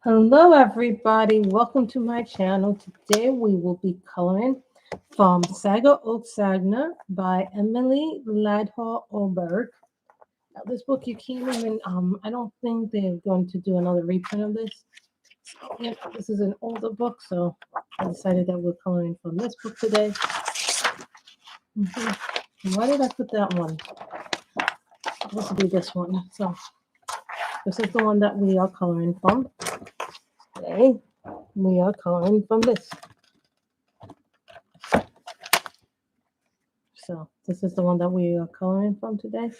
Hello, everybody. Welcome to my channel. Today we will be coloring from Sagor Och Sagnor by Emelie Lidehall Oberg. Now, this book you can't even, I don't think they're going to do another reprint of this. So, yeah, this is an older book, so I decided that we're coloring from this book today. Why did I put that one? This will be this one. So, this is the one that we are coloring from today. We are coloring from this. So this is the one that we are coloring from today.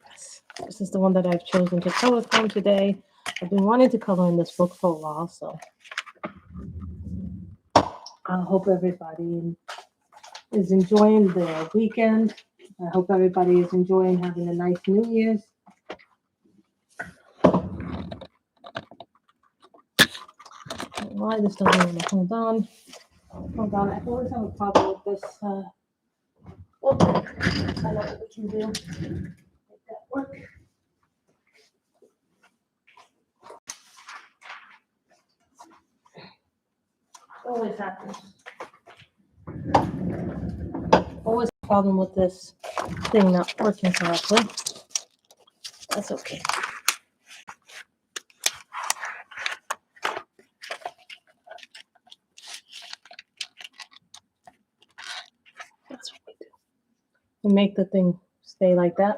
Yes, this is the one that I've chosen to color from today. I've been wanting to color in this book for a while, so I hope everybody is enjoying the weekend. I hope everybody is enjoying having a nice New Year's. Why this doesn't want to hold on? Hold on, I always have a problem with this. Well, I know what we can do. Make that work. Always happens. Always a problem with this thing not working correctly. That's okay. That's what we do. We make the thing stay like that.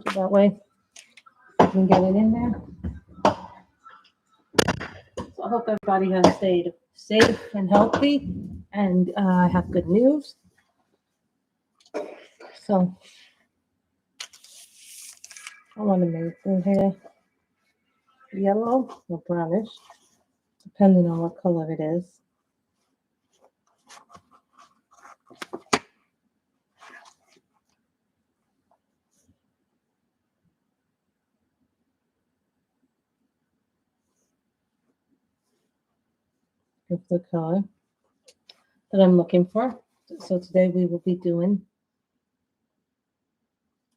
So that way we can get it in there. So I hope everybody has stayed safe and healthy, and I have good news. So I want to make the hair yellow or brownish, depending on what color it is. Of the color that I'm looking for. So today we will be doing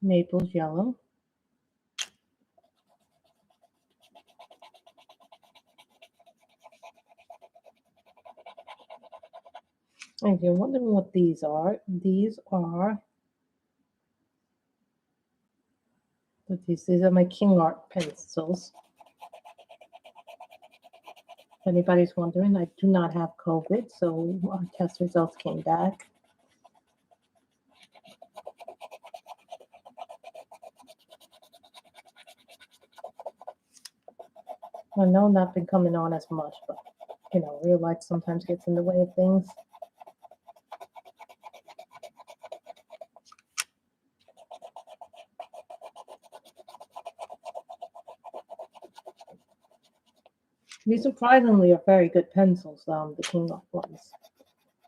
Naples yellow. And if you're wondering what these are these are my King Art pencils. If anybody's wondering, I do not have COVID, so our test results came back. I know I've not been coming on as much, but you know, real life sometimes gets in the way of things. These surprisingly are very good pencils, the King Art ones.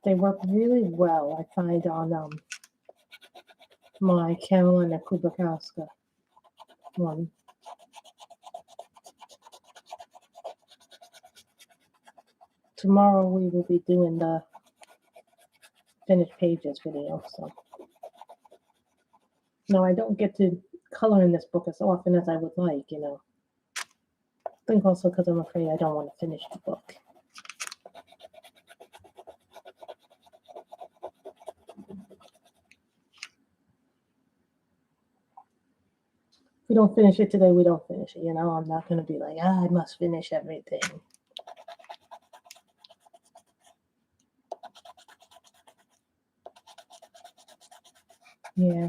They work really well, I find, on my Carolina Kubakowska one. Tomorrow we will be doing the finished pages video, so. No, I don't get to color in this book as often as I would like, you know. I think also because I'm afraid I don't want to finish the book. If we don't finish it today, we don't finish it, you know. I'm not going to be like, I must finish everything. Yeah.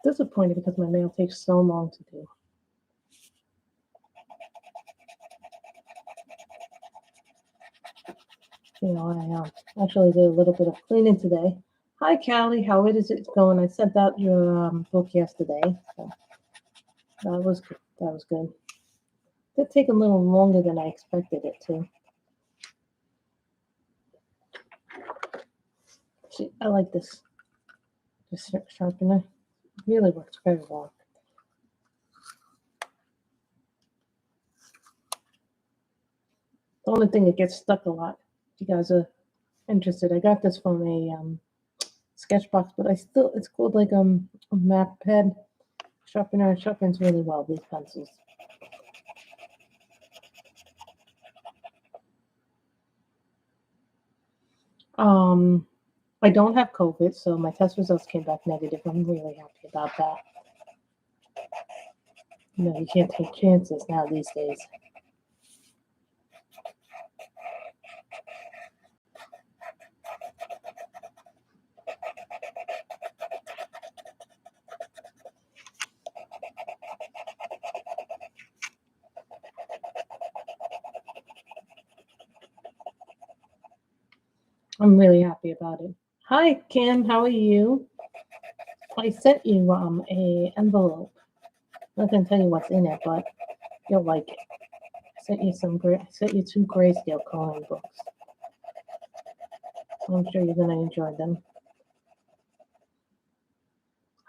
Disappointed because my mail takes so long to do. You know, I actually did a little bit of cleaning today. Hi, Callie. How is it going? I sent out your book yesterday. So that was good. That was good. It did take a little longer than I expected it to. See, I like this sharpener. It really works very well. The only thing, it gets stuck a lot. If you guys are interested, I got this from a sketch box, but it's called like a map pen sharpener. It sharpens really well, these pencils. I don't have COVID, so my test results came back negative. I'm really happy about that. You can't take chances now these days. I'm really happy about it. Hi, Kim. How are you? I sent you a envelope. I'm not gonna tell you what's in it, but you'll like it. I sent you I sent you 2 grayscale coloring books. I'm sure you're gonna enjoy them.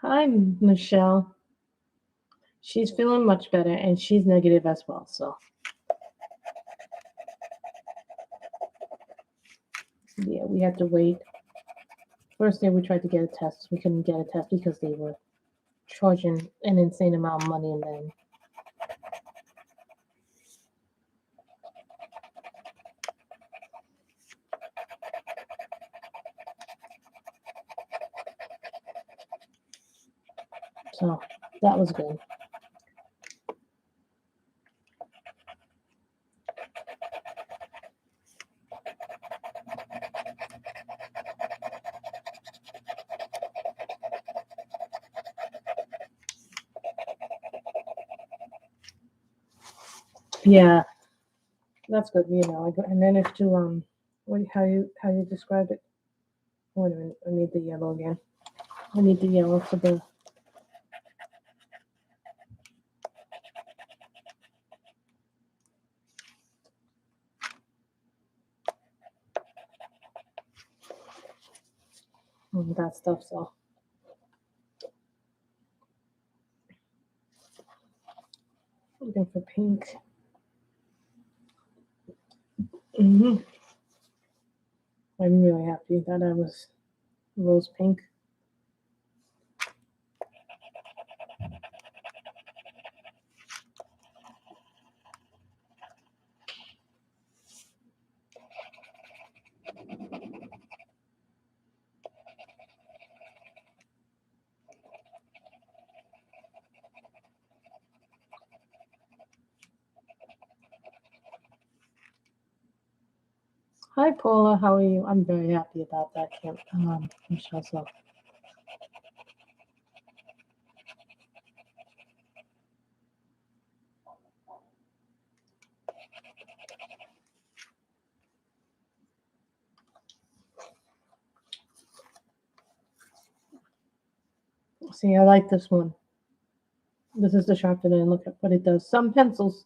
Hi, Michelle. She's feeling much better, and she's negative as well. So yeah, we had to wait. First day we tried to get a test. We couldn't get a test because they were charging an insane amount of money, and then so that was good. Yeah, that's good. I managed to how you describe it. Wait a minute, I need the yellow again. I need the yellow for the. That stuff. So looking for pink. I'm really happy that I was rose pink. Hi Paula, how are you? I'm very happy about that, Michelle. So see, I like this one. This is the sharpener, and look at what it does. Some pencils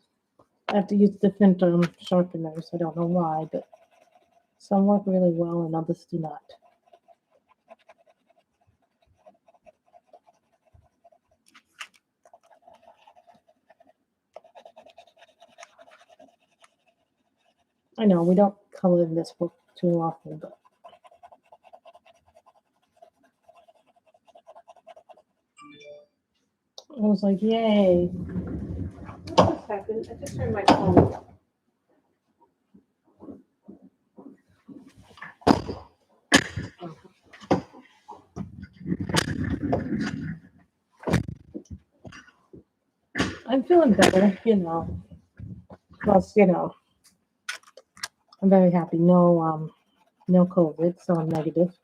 I have to use different sharpeners. I don't know why, but some work really well and others do not. I know we don't color in this book too often, but I was like, yay. What just happened? I just turned my phone. I'm feeling better, Plus, I'm very happy. No COVID, so I'm negative.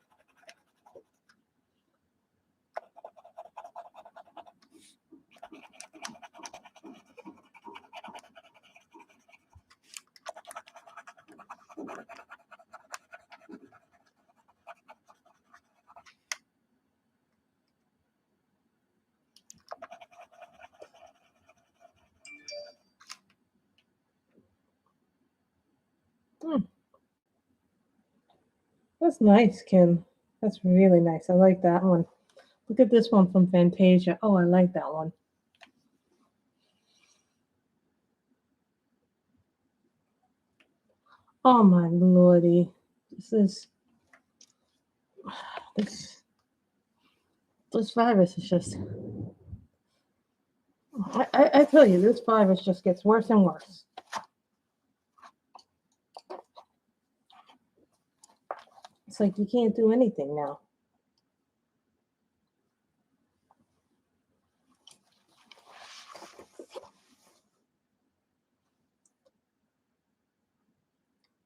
That's nice, Kim. That's really nice. I like that one. Look at this one from Fantasia. Oh, I like that one. Oh my lordy. This This virus is just, I tell you, this virus just gets worse and worse. It's like you can't do anything now.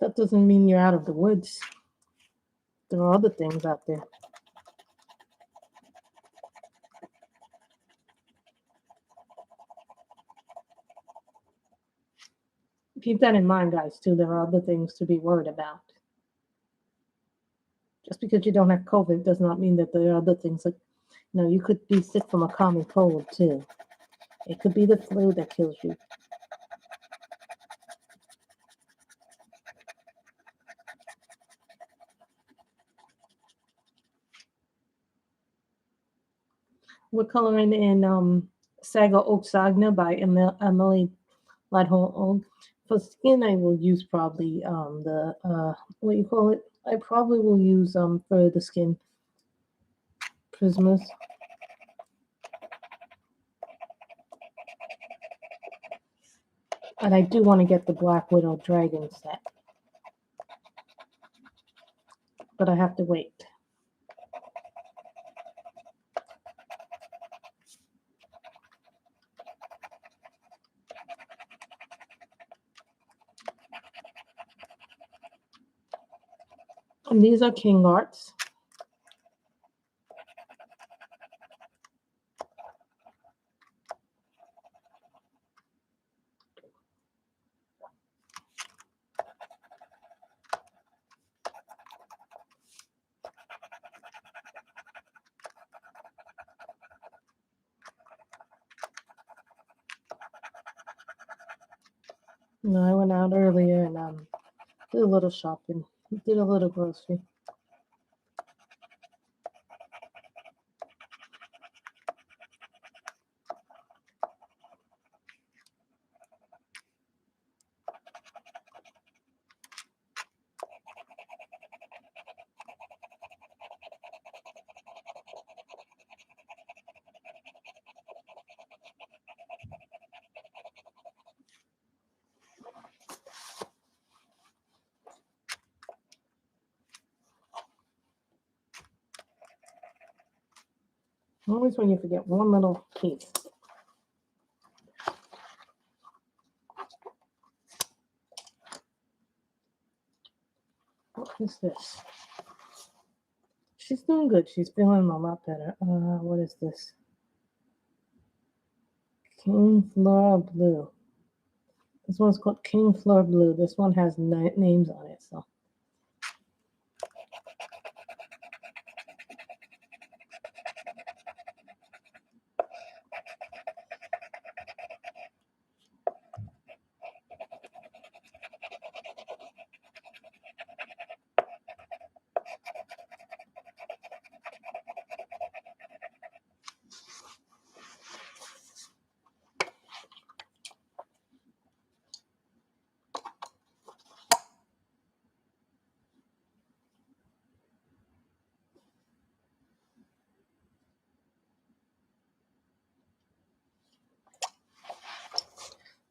That doesn't mean you're out of the woods. There are other things out there. Keep that in mind, guys, too. There are other things to be worried about. Just because you don't have COVID does not mean that there are other things. Like, you could be sick from a common cold, too. It could be the flu that kills you. We're coloring in Sagor Och Sagnor by Emelie Lidehall Oberg. For skin, I will use probably the what you call it. I probably will use for the skin Prismas. And I do want to get the Black Widow Dragon set, but I have to wait. And these are King Arts. I went out earlier and did a little shopping, did a little grocery. Always when you forget one little piece. What is this? She's doing good. She's feeling a lot better. What is this? King Flora Blue. This one's called King Flora Blue. This one has names on it, so.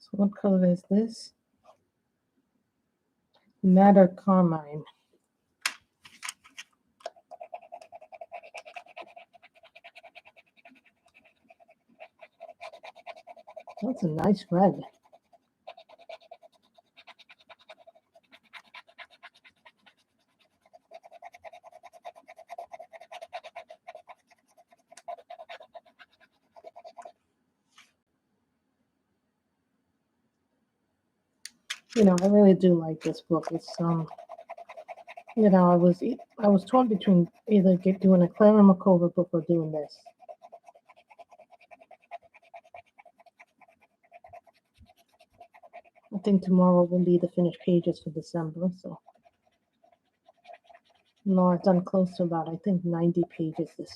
So what color is this? Madder Carmine. That's a nice red. I really do like this book. It's I was torn between either doing a Clara McCullough book or doing this. I think tomorrow will be the finished pages for December. So, I've done close to about, I think, 90 pages this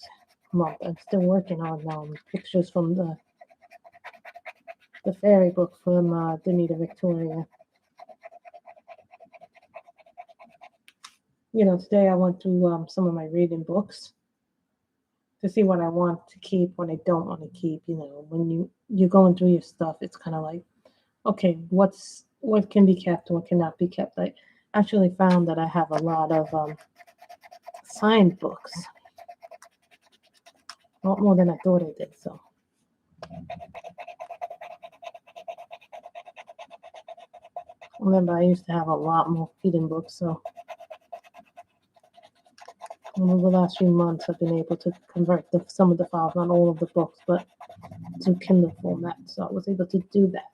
month. I'm still working on pictures from the fairy book from Denita Victoria. Today I went through some of my reading books. to see what I want to keep, what I don't want to keep. You know, when you're going through your stuff, it's kind of like, okay, what can be kept, what cannot be kept. I actually found that I have a lot of signed books, a lot more than I thought I did. So remember, I used to have a lot more feeding books. So over the last few months, I've been able to convert some of the files, not all of the books, but to Kindle format. So I was able to do that.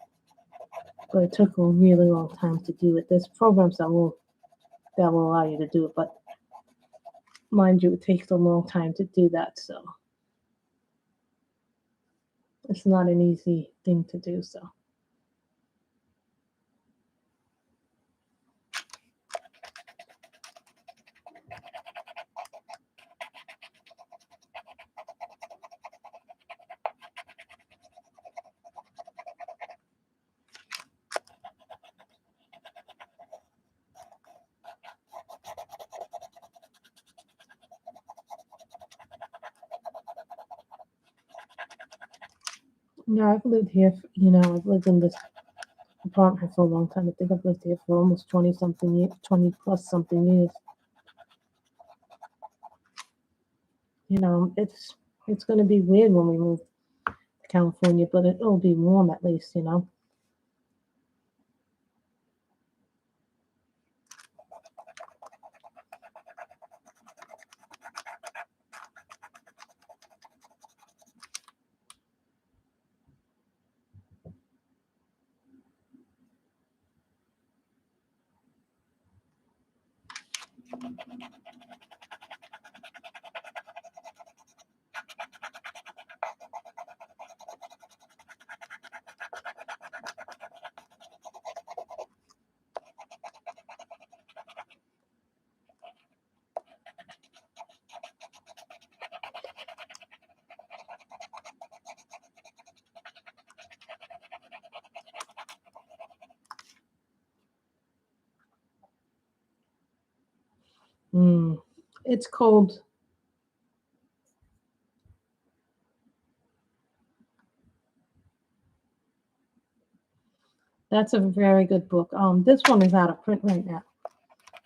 But it took a really long time to do it. There's programs that will allow you to do it, but mind you, it takes a long time to do that. So it's not an easy thing to do. So yeah, I've lived here. I've lived in this apartment for a long time. I think I've lived here for almost 20 something years, 20 plus something years. It's going to be weird when we move to California, but it'll be warm at least. Mm. It's cold. That's a very good book. This one is out of print right now.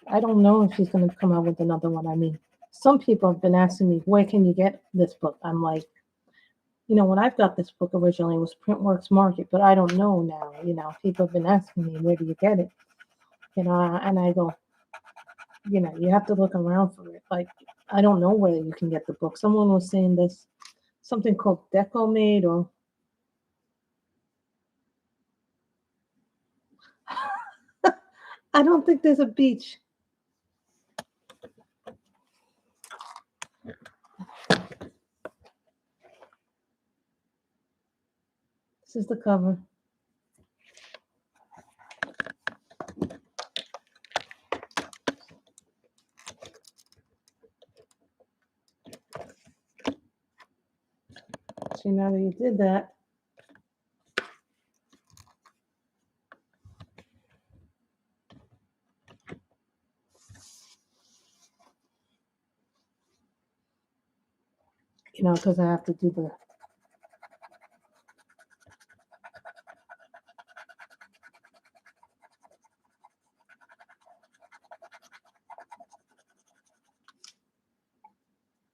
I don't know if she's going to come out with another one. I mean, some people have been asking me, where can you get this book? I'm like, when I've got this book originally, it was Printworks Market, but I don't know now. People have been asking me, where do you get it? And I go, you have to look around for it. Like, I don't know where you can get the book. Someone was saying this, something called Deco Made, or I don't think there's a beach. This is the cover. See, now that you did that, because I have to do the.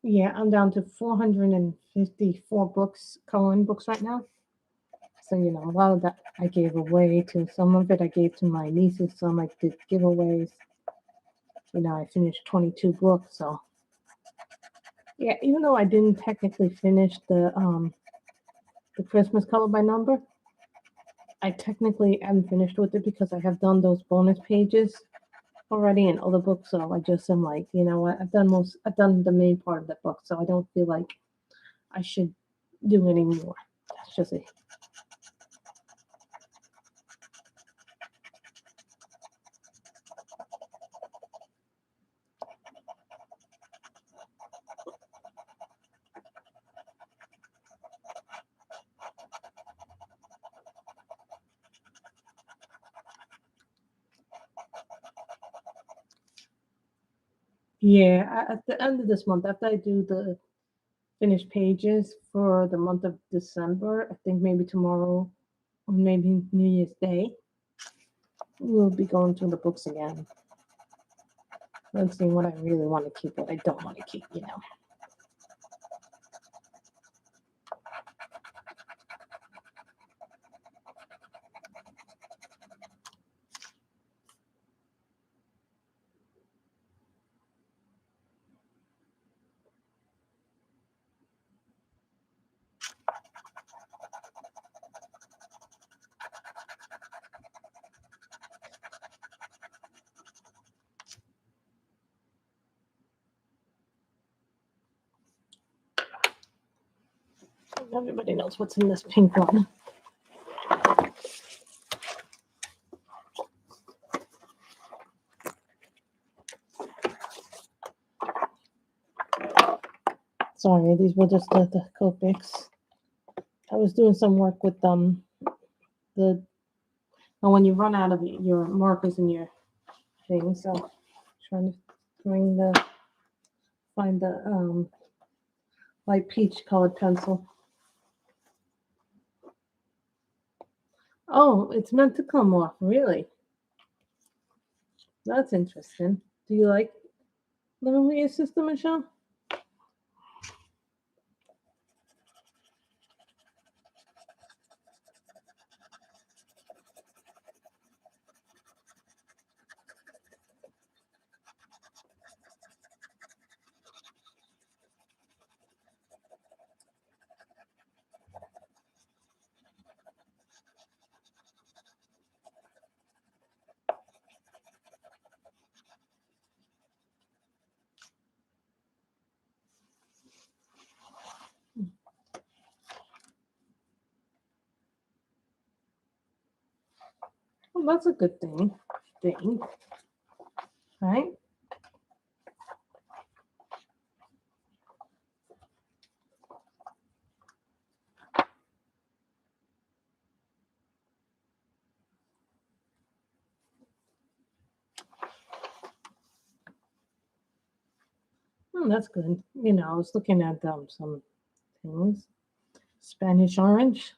Yeah, I'm down to 454 books, coloring books right now. So, a lot of that I gave away to some of it I gave to my nieces, some I did giveaways. I finished 22 books. So, yeah, even though I didn't technically finish the Christmas color by number, I technically am finished with it because I have done those bonus pages already in other books. So I just am like, you know what, I've done the main part of the book, so I don't feel like I should do any more. That's just it. Yeah, at the end of this month, after I do the finished pages for the month of December. I think maybe tomorrow or maybe New Year's Day. We'll be going through the books again. Let's see what I really want to keep, what I don't want to keep, you know. Everybody knows what's in this pink one. Sorry, these were just the Copics. I was doing some work with when you run out of your markers in your thing, so trying to find the light peach colored pencil. Oh, it's meant to come off, really? That's interesting. Do you like living with your sister, Michelle? Well, that's a good thing, right? That's good. You know, I was looking at some things. Spanish orange.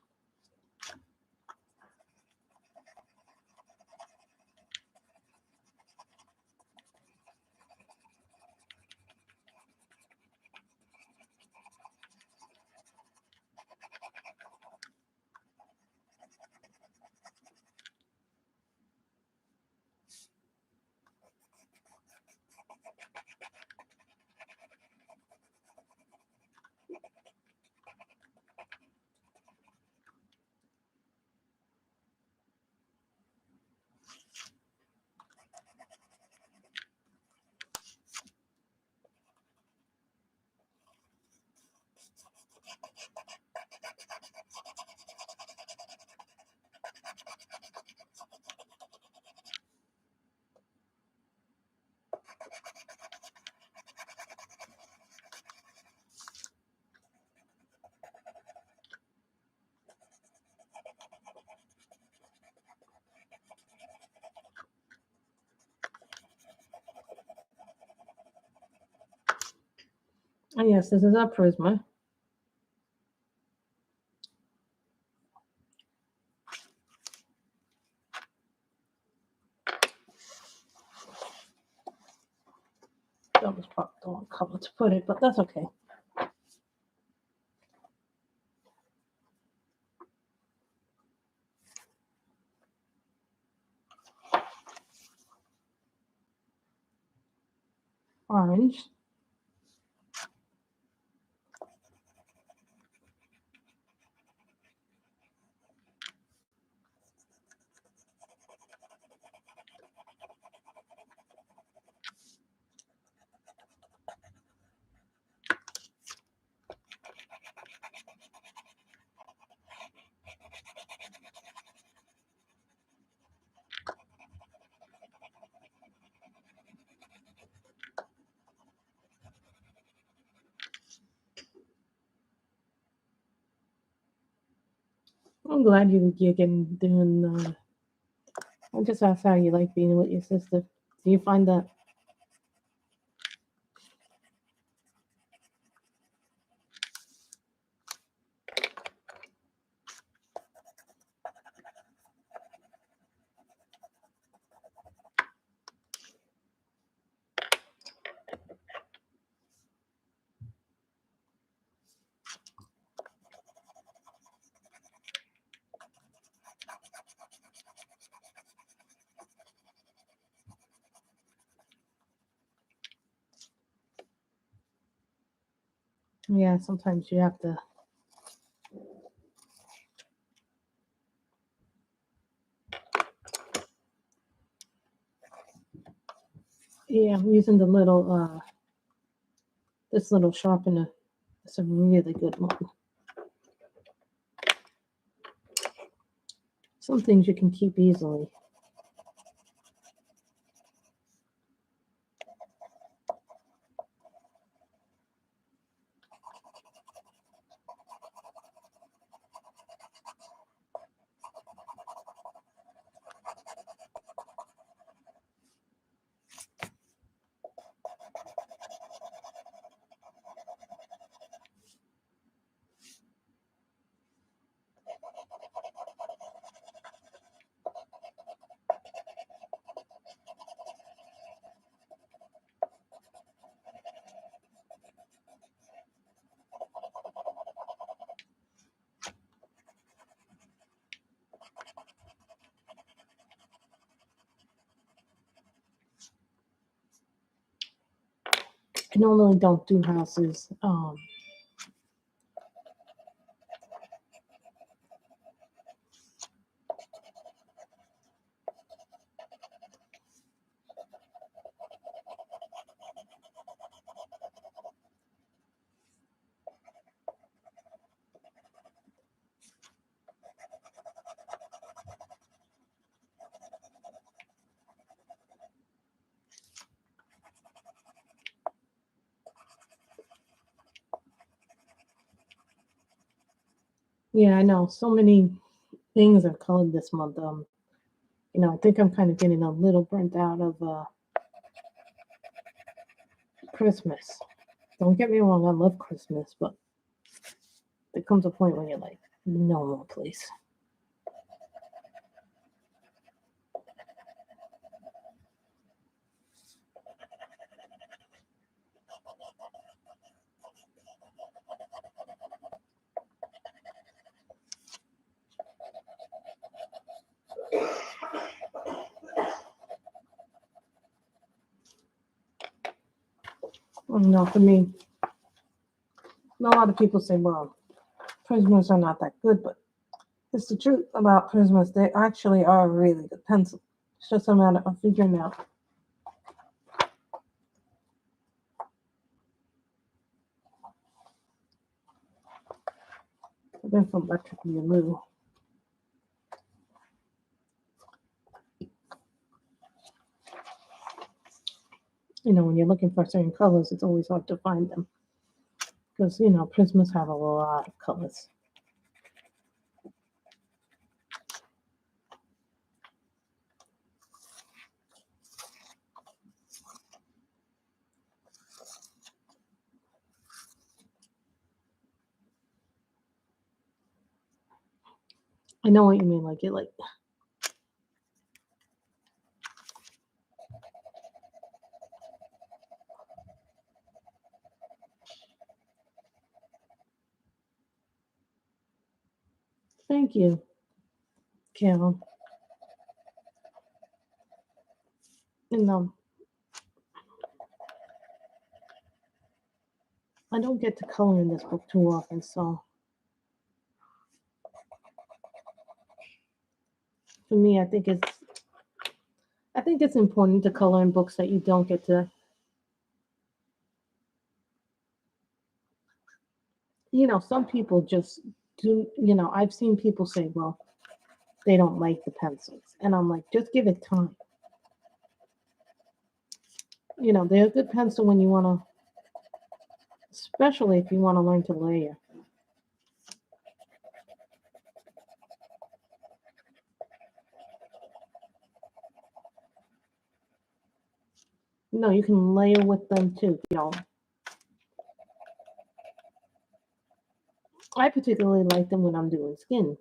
And yes, this is a Prisma. That was probably the wrong color to put it, but that's okay. Orange. I'm glad you're getting doing. I just asked how you like being with your sister. Do you find that? Yeah, sometimes you have to. Yeah, I'm using the little this little sharpener. It's a really good one. Some things you can keep easily. I normally don't do houses. Yeah, I know. So many things are colored this month. I think I'm kind of getting a little burnt out of Christmas. Don't get me wrong, I love Christmas, but there comes a point when you're like, no more, please. For me, a lot of people say, well, Prismas are not that good, but it's the truth about Prismas. They actually are a really good pencil. It's just a matter of figuring out. They're from Electric Blue. When you're looking for certain colors, it's always hard to find them because Prismas have a lot of colors. I know what you mean. Like it, like thank you, Carol. And I don't get to color in this book too often, so for me, I think it's important to color in books that you don't get to. Some people just do. I've seen people say, well, they don't like the pencils, and I'm like, just give it time. They're a good pencil when you want to, especially if you want to learn to layer. You can layer with them too. I particularly like them when I'm doing skin.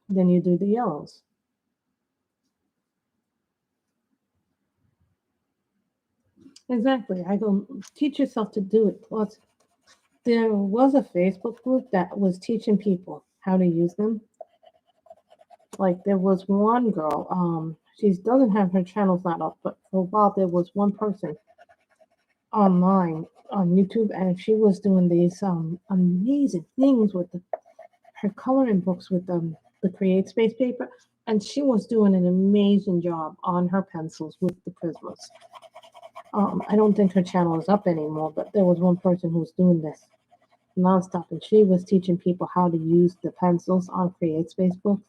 Then you do the yellows. Exactly. I go teach yourself to do it. Plus, there was a Facebook group that was teaching people how to use them. Like there was one girl, she doesn't have her channels not up, but for a while there was one person online on YouTube, and she was doing these amazing things with her coloring books with the Create Space paper, and she was doing an amazing job on her pencils with the Prismas. I don't think her channel is up anymore, but there was one person who was doing this nonstop, and she was teaching people how to use the pencils on Create Space books.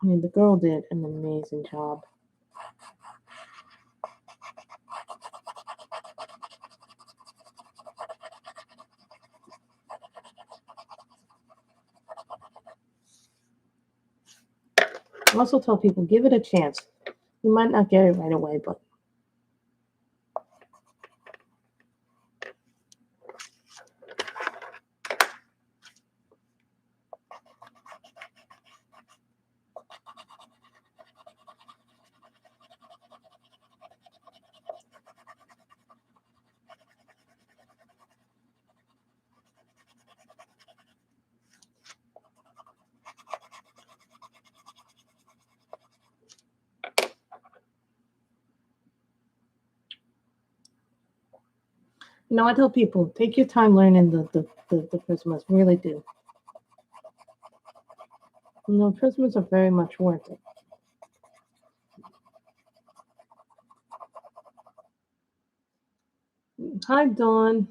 I mean, the girl did an amazing job. I also tell people give it a chance. You might not get it right away, but I tell people take your time learning the Prismas. Really do. Prismas are very much worth it. Hi, Dawn.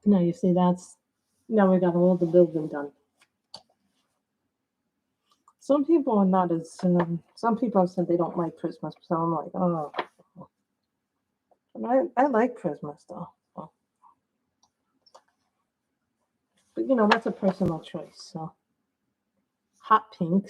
Now you see now we got all the building done. Some people are not as some people have said they don't like Christmas, so I'm like, oh. I like Christmas though. But that's a personal choice. So hot pink.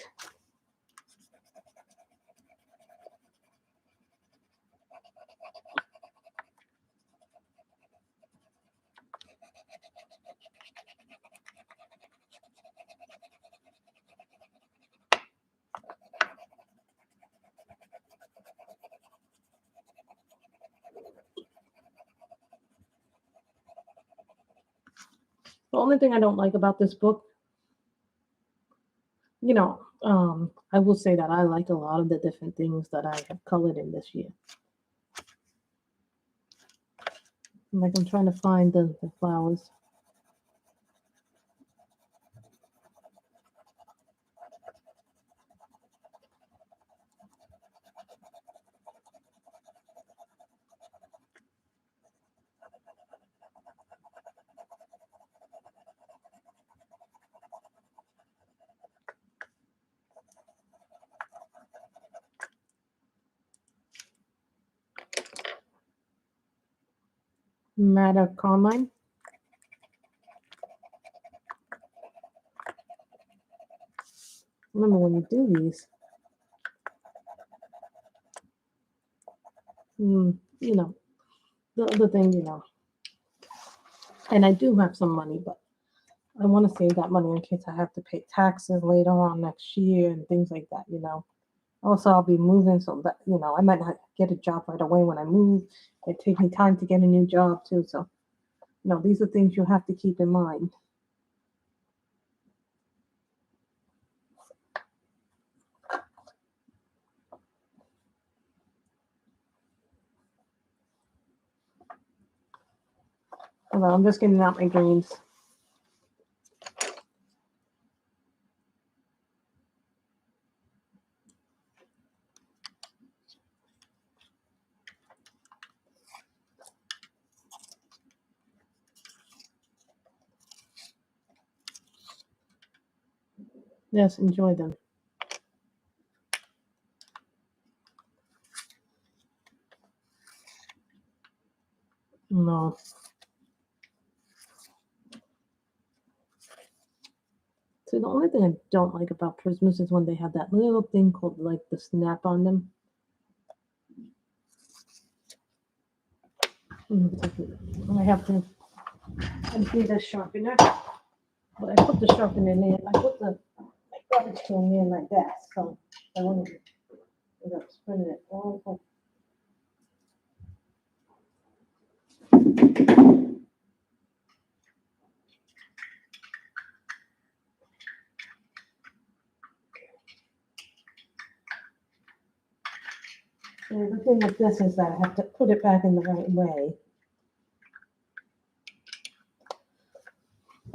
The only thing I don't like about this book, I will say that I like a lot of the different things that I have colored in this year. Like I'm trying to find the flowers. Matter Carmine. Remember when you do these, the other thing, and I do have some money, but I want to save that money in case I have to pay taxes later on next year and things like that. Also, I'll be moving, so that I might not get a job right away when I move. It takes me time to get a new job too. So, these are things you have to keep in mind. Hold on, I'm just getting out my greens. Yes, enjoy them. No. So the only thing I don't like about Christmas is when they have that little thing called like the snap on them. I have to empty the sharpener, but I put the sharpener in. I put the garbage can near my desk, so I wouldn't end up spinning it all over. And the thing with this is that I have to put it back in the right way.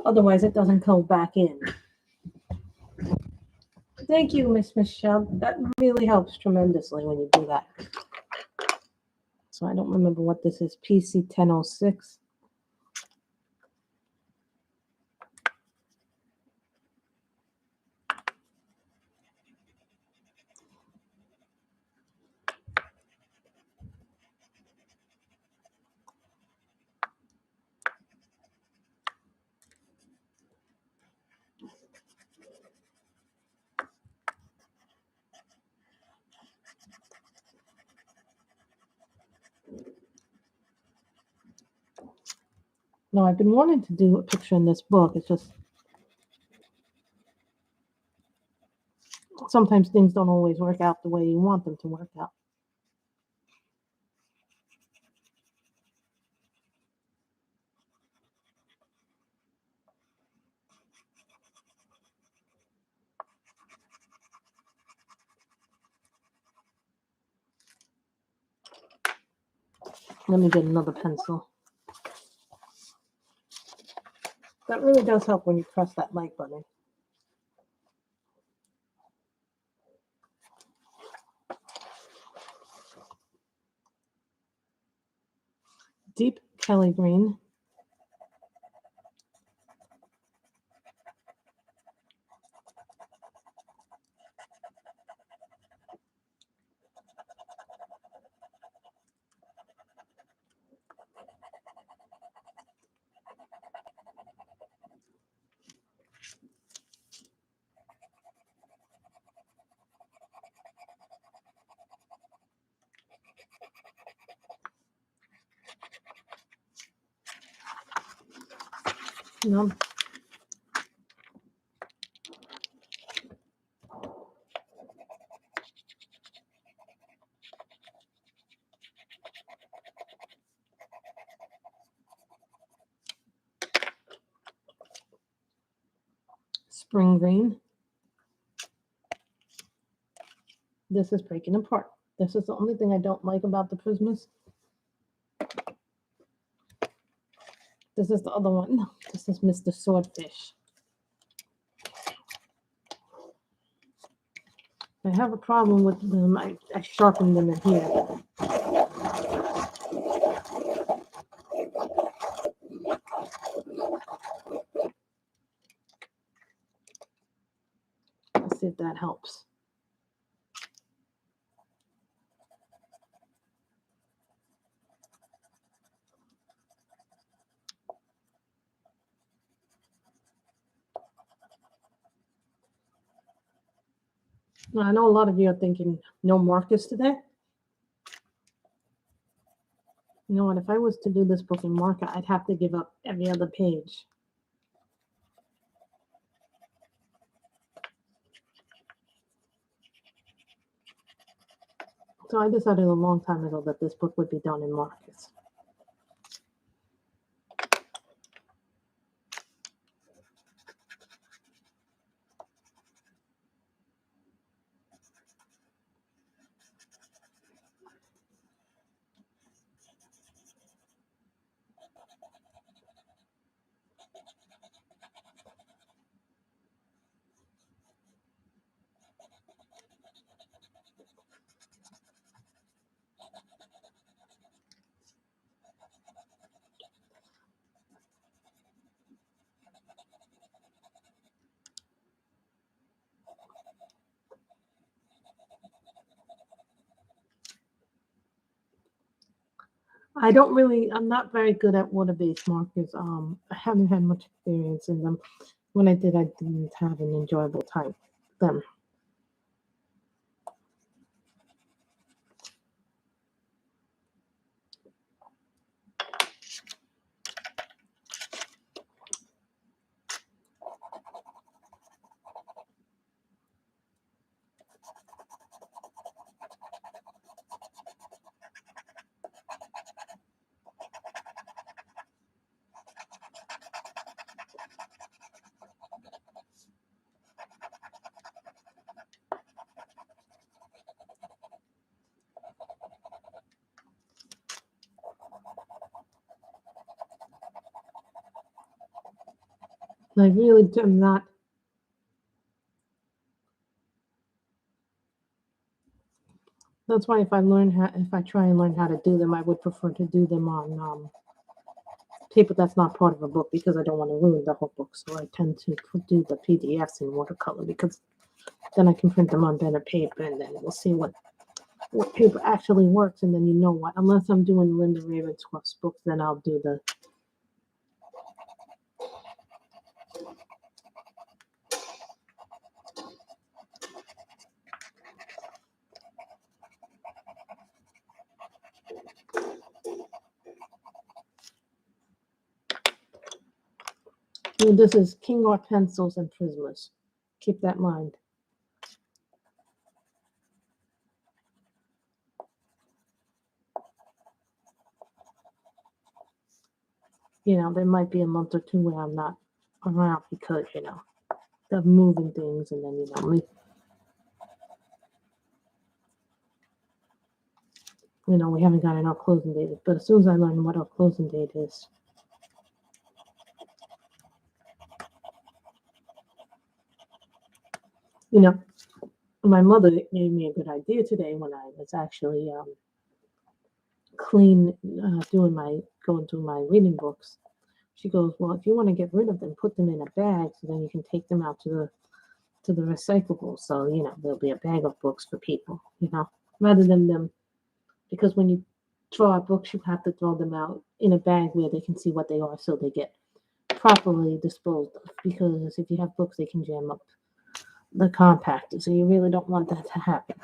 Otherwise, it doesn't go back in. Thank you, Miss Michelle. That really helps tremendously when you do that. So I don't remember what this is. PC 1006. No, I've been wanting to do a picture in this book. It's just sometimes things don't always work out the way you want them to work out. Let me get another pencil. That really does help when you press that like button. Deep Kelly green. No. Spring green. This is breaking apart. This is the only thing I don't like about the Christmas. This is the other one. This is Mr. Swordfish. I have a problem with them. I sharpened them in here. Let's see if that helps. Now, I know a lot of you are thinking, no markers today. You know what? If I was to do this book in marker, I'd have to give up every other page. So I decided a long time ago that this book would be done in markers. I'm not very good at water-based markers. I haven't had much experience in them. When I did, I didn't have an enjoyable time with them. I really am not. That's why if I try and learn how to do them, I would prefer to do them on paper that's not part of a book because I don't want to ruin the whole book. So I tend to do the PDFs in watercolor because then I can print them on better paper, and then we'll see what paper actually works. And then you know what? Unless I'm doing Linda Ravenscroft's books, then I'll do the. This is King Art pencils and Prismas. Keep that in mind. There might be a month or two where I'm not around because, of moving things, and then, we haven't gotten our closing date. But as soon as I learn what our closing date is, my mother gave me a good idea today when I was actually going through my reading books. She goes, well, if you want to get rid of them, put them in a bag so then you can take them out to the recyclables. So, there'll be a bag of books for people, rather than them, because when you throw out books, you have to throw them out in a bag where they can see what they are so they get properly disposed of. Because if you have books, they can jam up the compactor. So you really don't want that to happen.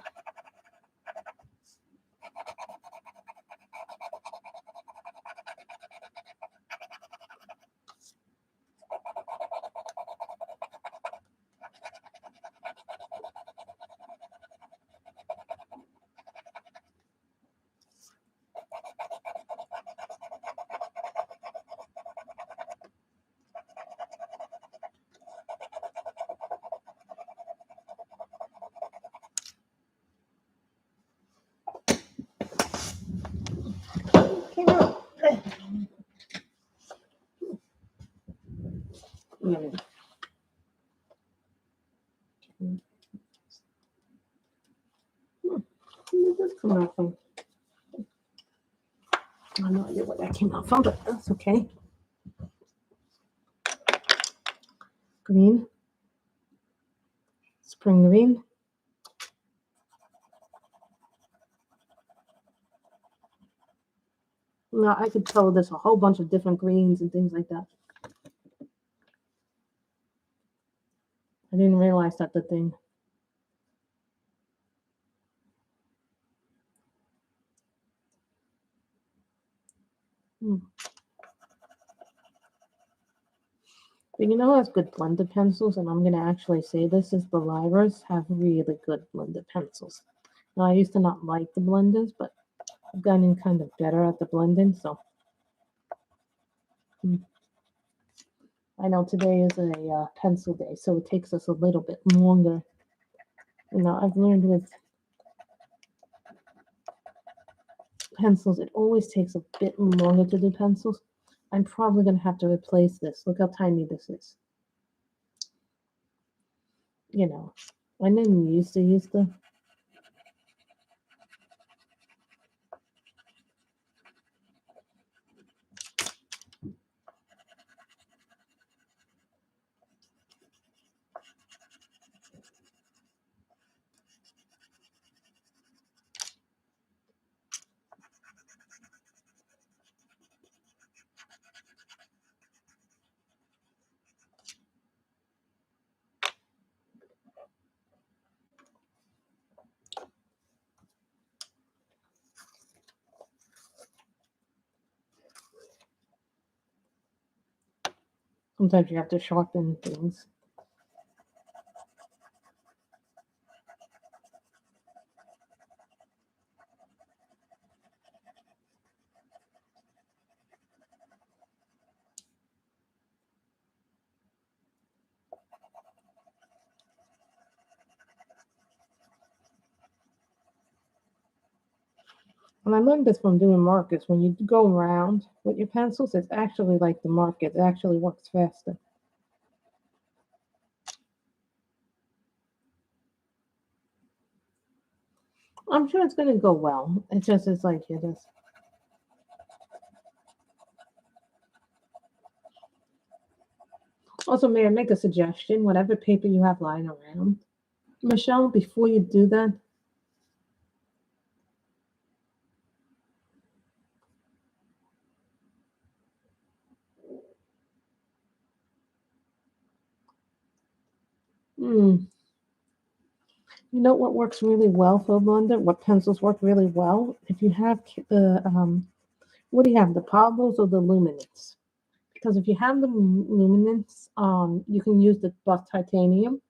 I have no idea what that came out from, but that's okay. Green. Spring green. Now I could color this a whole bunch of different greens and things like that. I didn't realize that the thing. But who has good blended pencils? And I'm going to actually say this is the Lyras have really good blended pencils. Now, I used to not like the blenders, but I've gotten kind of better at the blending. So I know today is a pencil day, so it takes us a little bit longer. I've learned with pencils, it always takes a bit longer to do pencils. I'm probably going to have to replace this. Look how tiny this is. I didn't used to use the Sometimes you have to sharpen things. And I learned this from doing markers. When you go around with your pencils, it's actually like the markers. It actually works faster. I'm sure it's going to go well. It just is like it is. Also, may I make a suggestion? Whatever paper you have lying around, Michelle, before you do that, you know what works really well for blender? What pencils work really well? If you have the, what do you have, the Pablos or the Luminance? Because if you have the Luminance, you can use the buff titanium.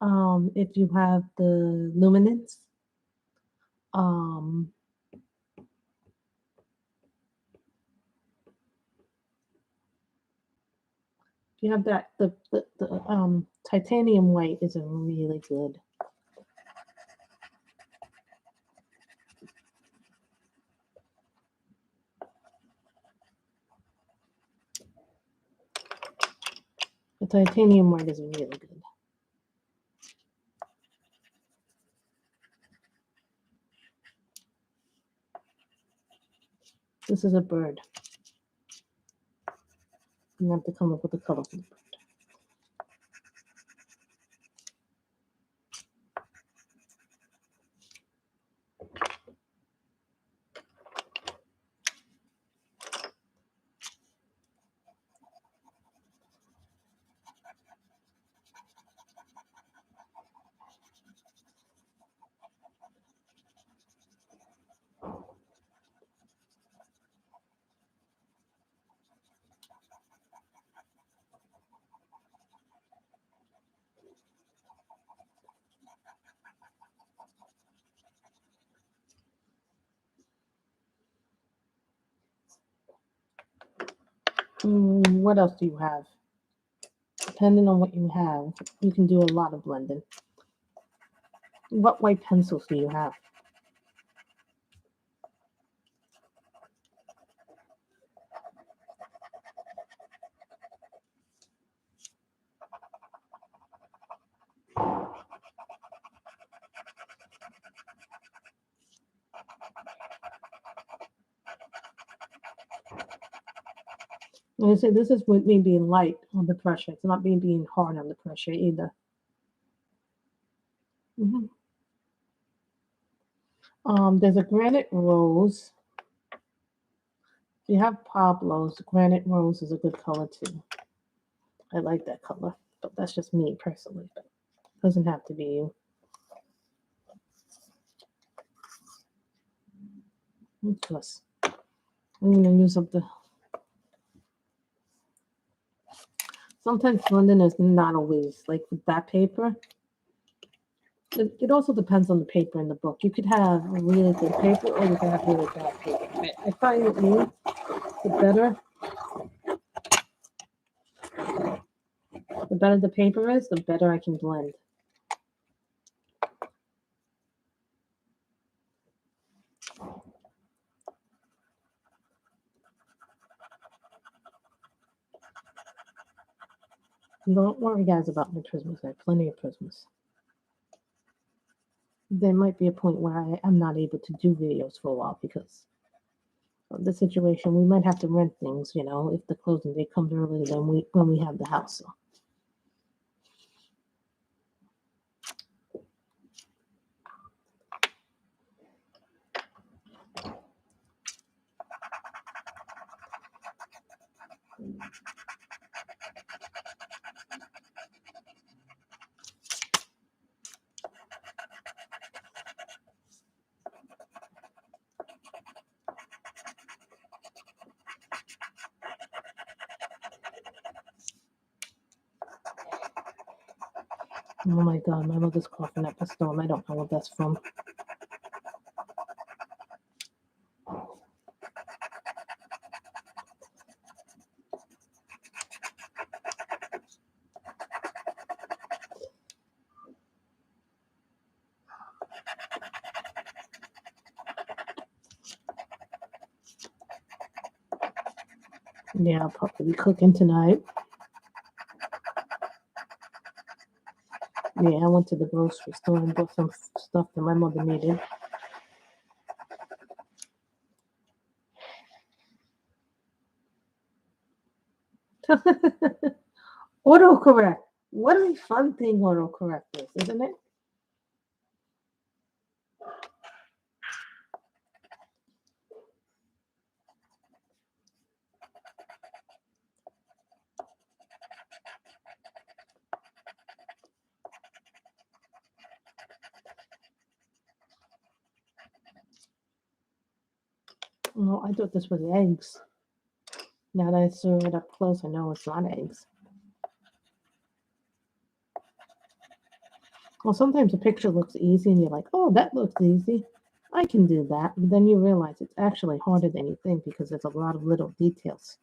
If you have the Luminance, um, if you have that, the titanium white is a really good. The titanium white is really good. This is a bird. You have to come up with a color for the bird. What else do you have? Depending on what you have, you can do a lot of blending. What white pencils do you have? Like I say, this is with me being light on the pressure. It's not me being hard on the pressure either. hmm there's a granite rose. If you have Pablo's, granite rose is a good color too. I like that color, but that's just me personally. But it doesn't have to be you. Plus, I'm gonna use up the. Sometimes blending is not always like with that paper. It also depends on the paper in the book. You could have really good paper, or you can have really bad paper. I find with me, the better the paper is, the better I can blend. Don't worry, guys, about my Christmas. I have plenty of Christmas. There might be a point where I'm not able to do videos for a while because of the situation. We might have to rent things, if the closing day comes earlier than when we have the house. So. Oh my God, my mother's coughing up a storm. I don't know what that's from. Yeah, I'll probably be cooking tonight. Yeah, I went to the grocery store and bought some stuff that my mother needed. Autocorrect. What a fun thing autocorrect is, isn't it? No, I thought this was eggs. Now that I saw it up close, I know it's not eggs. Well, sometimes a picture looks easy and you're like, oh, that looks easy. I can do that. But then you realize it's actually harder than you think because there's a lot of little details.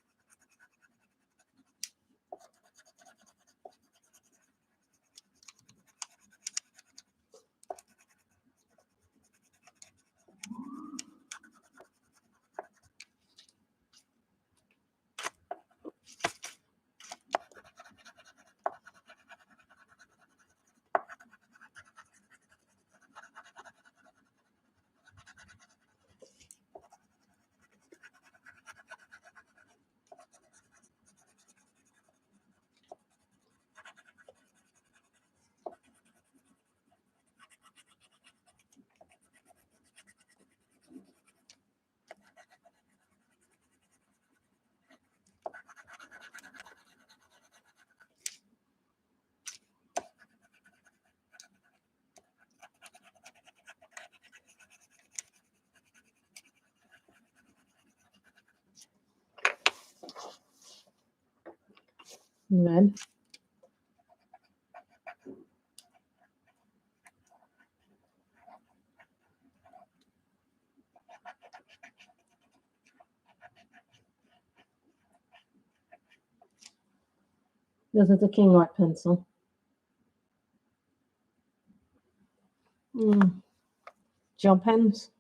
Red. This is a King Art pencil. Gel pens.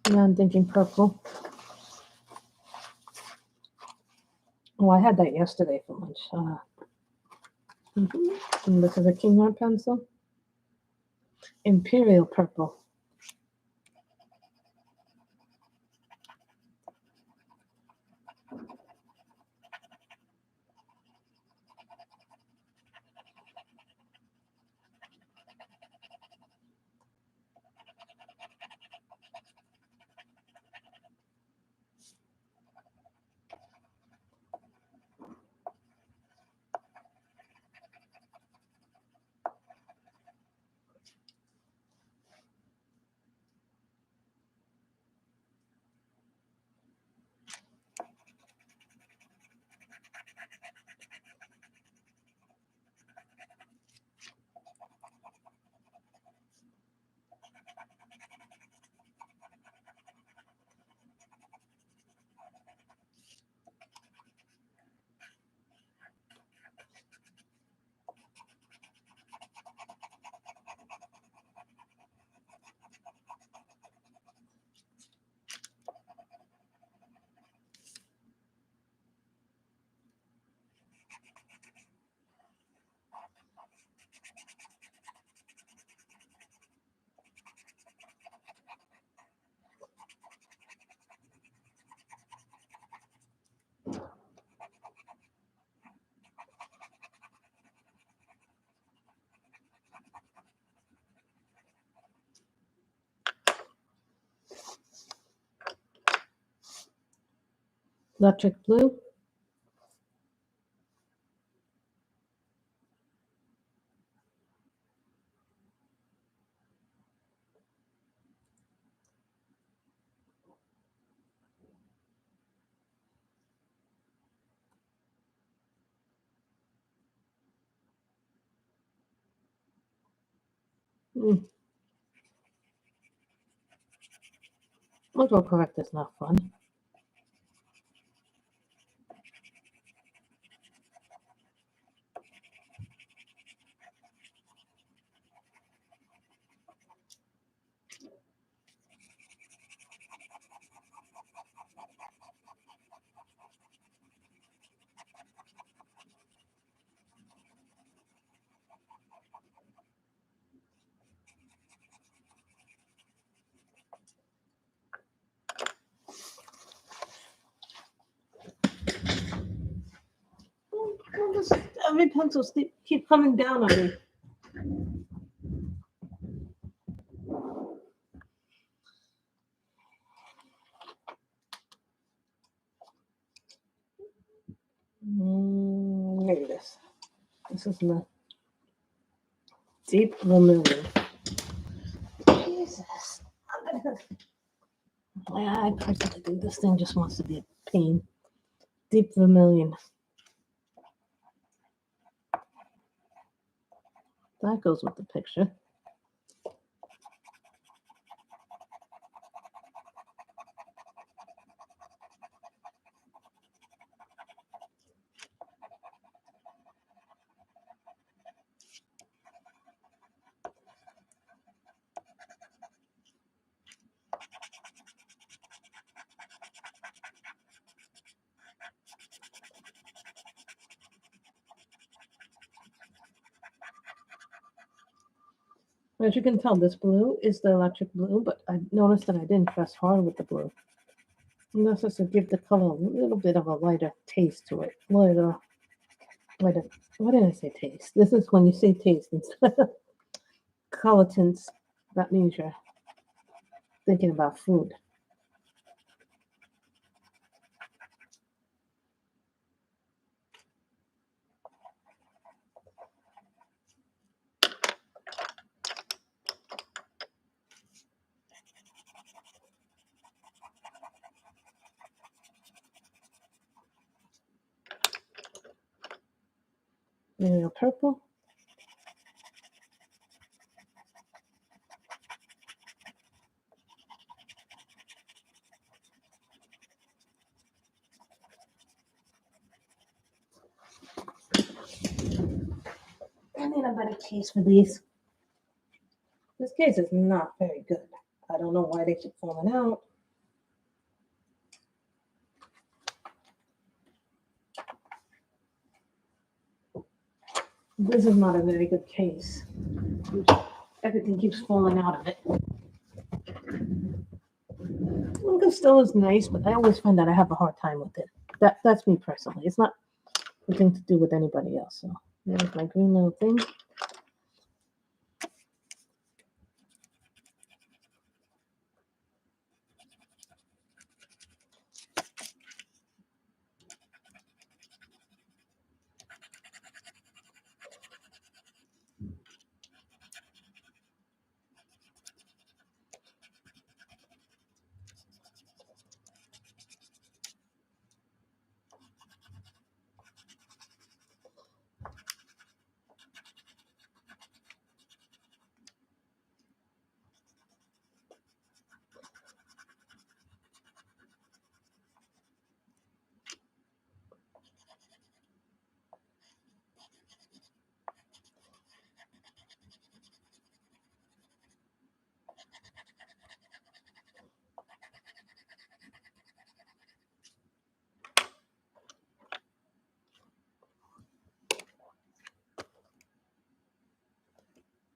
Now I'm thinking purple. Oh, I had that yesterday for lunch. And this is a King Art pencil. Imperial purple. Electric blue. Mm. Autocorrect is not fun. Every pencil keep coming down on me. Look at this. This is the deep vermilion. Jesus. My iPad to do this thing just wants to be a pain. Deep vermilion. That goes with the picture. As you can tell, this blue is the electric blue, but I noticed that I didn't press hard with the blue. And that's just to give the color a little bit of a lighter taste to it. Lighter. What did I say taste? This is when you say taste instead of color tints. That means you're thinking about food. Maybe a purple. I need a better case for these. This case is not very good. I don't know why they keep falling out. This is not a very good case. Everything keeps falling out of it. It still is nice, but I always find that I have a hard time with it. That's me personally. It's not anything to do with anybody else. So there's my green little thing.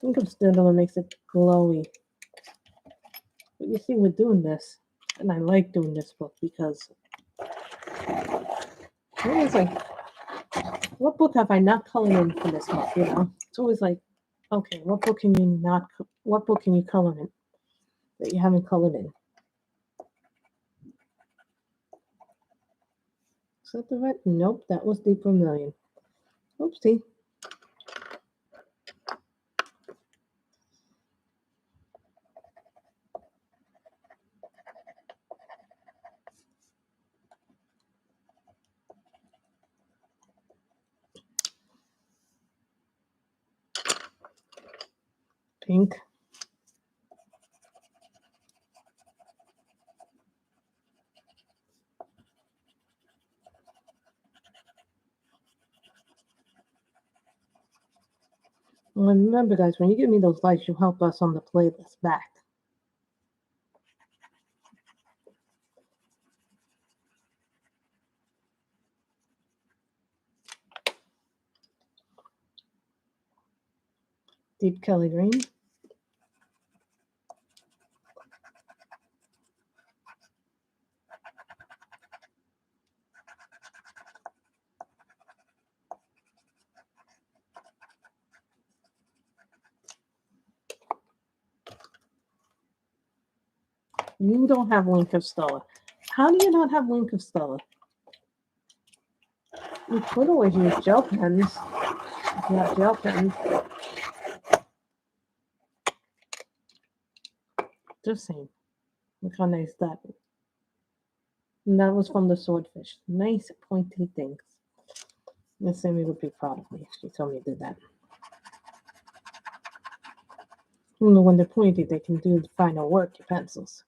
I think it's the one makes it glowy. But you see, we're doing this, and I like doing this book because it's always like, what book have I not colored in for this month? You know, it's always like, okay, what book can you color in that you haven't colored in? Is that the right? Nope, that was Deep Vermilion. Oopsie. Pink. And remember, guys, when you give me those likes, you help us on the playlist back. Deep Kelly Green. You don't have Link of Stella. How do you not have Link of Stella? You could always use gel pens. If you have gel pens. Just saying. Look how nice that is. And that was from the Swordfish. Nice pointy things. Miss Sammy would be proud of me if she told me to do that. You know, when they're pointy, they can do the final work, your pencils.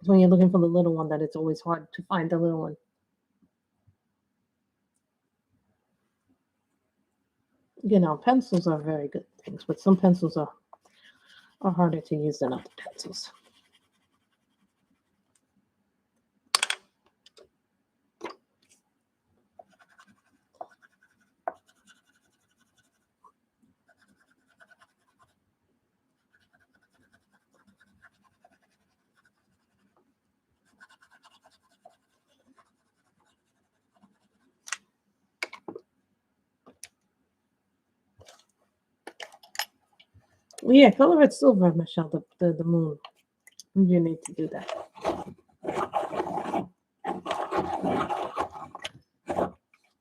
When you're looking for the little one, that it's always hard to find the little one. You know, pencils are very good things, but some pencils are harder to use than other pencils. Yeah, color it silver, Michelle, the moon. You need to do that.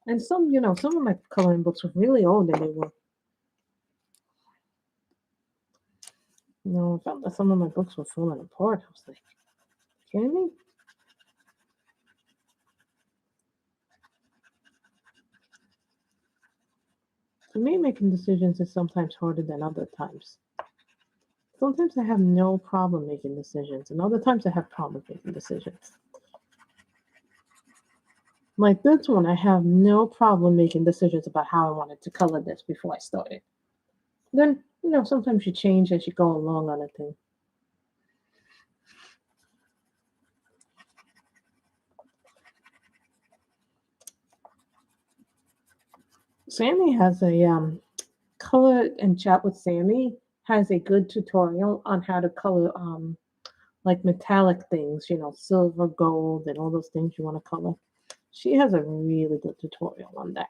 And some, you know, some of my coloring books were really old and they were. You know, I found that some of my books were falling apart. I was like, kidding me? For me, making decisions is sometimes harder than other times. Sometimes I have no problem making decisions, and other times I have problems making decisions. Like this one, I have no problem making decisions about how I wanted to color this before I started. Then, you know, sometimes you change as you go along on a thing. Sammy has a color and chat with Sammy has a good tutorial on how to color like metallic things, you know, silver, gold, and all those things you want to color. She has a really good tutorial on that.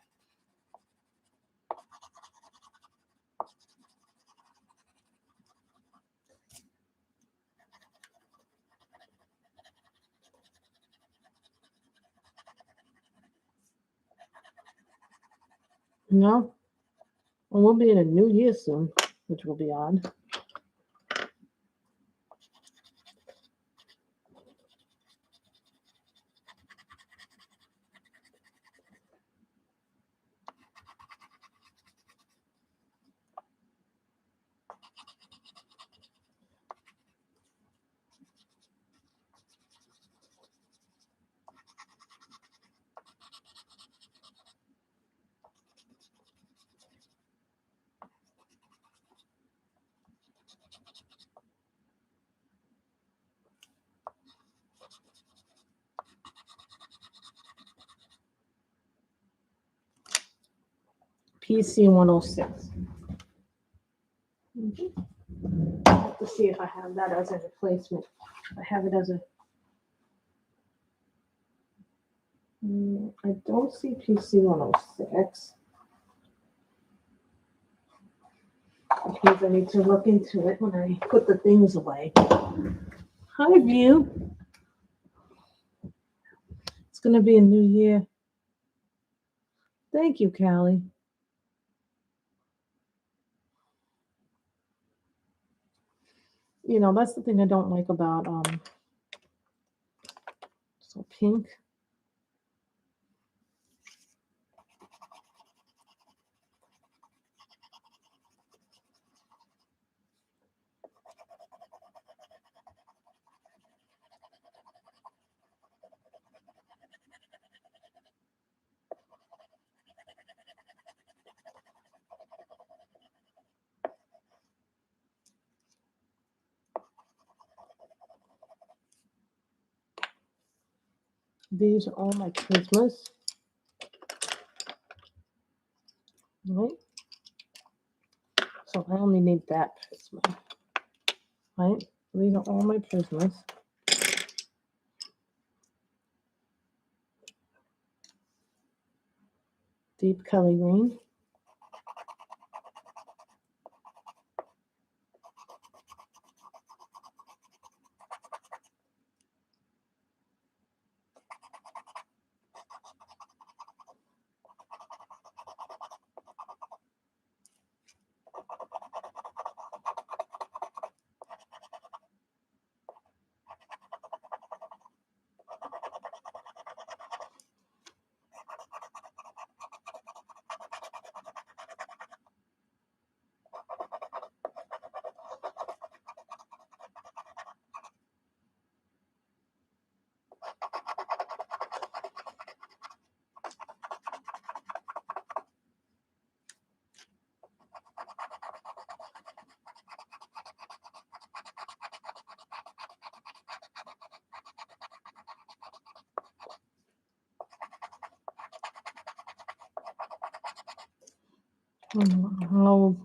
You know, and we'll be in a new year soon, which will be odd. PC 106. I have to see if I have that as a replacement. I have it as a. I don't see PC 106. Which means I need to look into it when I put the things away. Hi, View. It's going to be a new year. Thank you, Callie. You know, that's the thing I don't like about so pink. These are all my Christmas. Right? So I only need that Prisma. Right? These are all my Prismas. Deep Kelly green.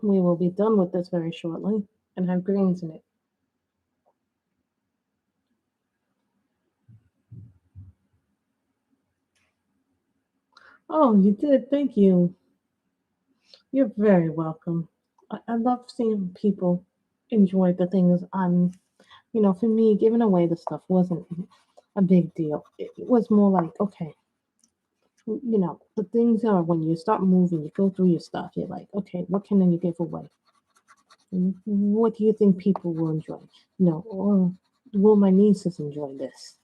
We will be done with this very shortly and have greens in it. Oh, you did. Thank you. You're very welcome. I love seeing people enjoy the things I'm, for me, giving away the stuff wasn't a big deal. It was more like, okay, the things are when you start moving, you go through your stuff, you're like, okay, what can you give away? What do you think people will enjoy? Or will my nieces enjoy this?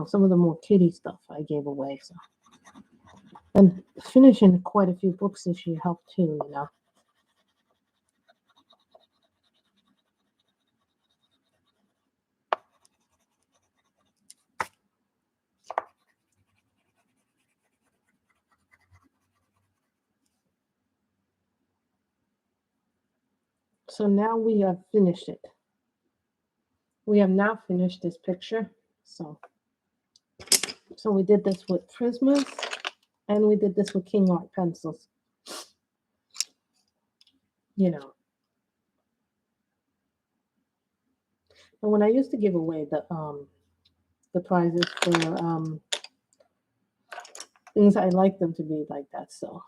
Some of the more kiddie stuff I gave away. So, and finishing quite a few books this year helped too. So now we have finished it. We have now finished this picture. So we did this with Prismas, and we did this with King Art pencils. And when I used to give away the prizes for things, I like them to be like that. So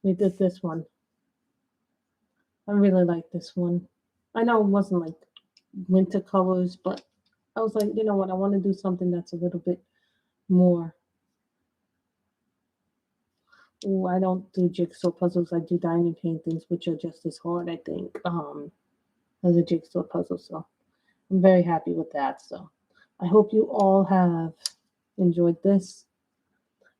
we did this one. I really like this one. I know it wasn't like winter colors, but I was like, you know what? I want to do something that's a little bit more. Ooh, I don't do jigsaw puzzles. I do diamond paintings, which are just as hard, I think, as a jigsaw puzzle. So I'm very happy with that. So I hope you all have enjoyed this.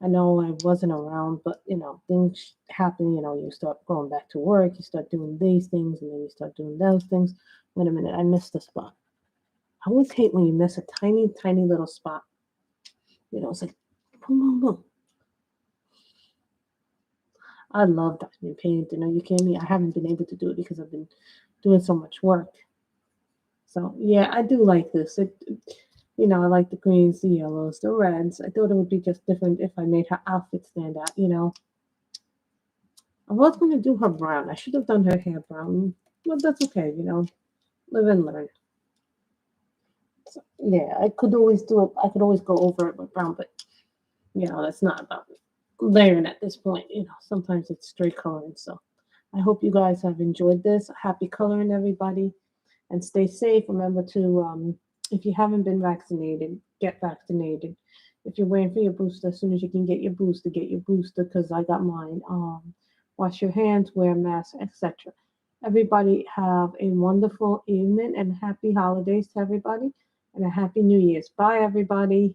I know I wasn't around, but things happen. You start going back to work, you start doing these things, and then you start doing those things. Wait a minute, I missed a spot. I always hate when you miss a tiny, tiny little spot. It's like boom, boom, boom. I love diamond painting. Are you kidding me? I haven't been able to do it because I've been doing so much work. So yeah, I do like this. I like the greens, the yellows, the reds. I thought it would be just different if I made her outfit stand out. I was going to do her brown. I should have done her hair brown. But that's okay, you know. Live and learn. So, yeah, I could always do it. I could always go over it with brown, but you know, that's not about layering at this point. You know, sometimes it's straight coloring. So I hope you guys have enjoyed this. Happy coloring, everybody, and stay safe. Remember to, if you haven't been vaccinated, get vaccinated. If you're waiting for your booster, as soon as you can get your booster, because I got mine. Wash your hands, wear a mask, etc. Everybody have a wonderful evening and happy holidays to everybody and a happy New Year's. Bye, everybody.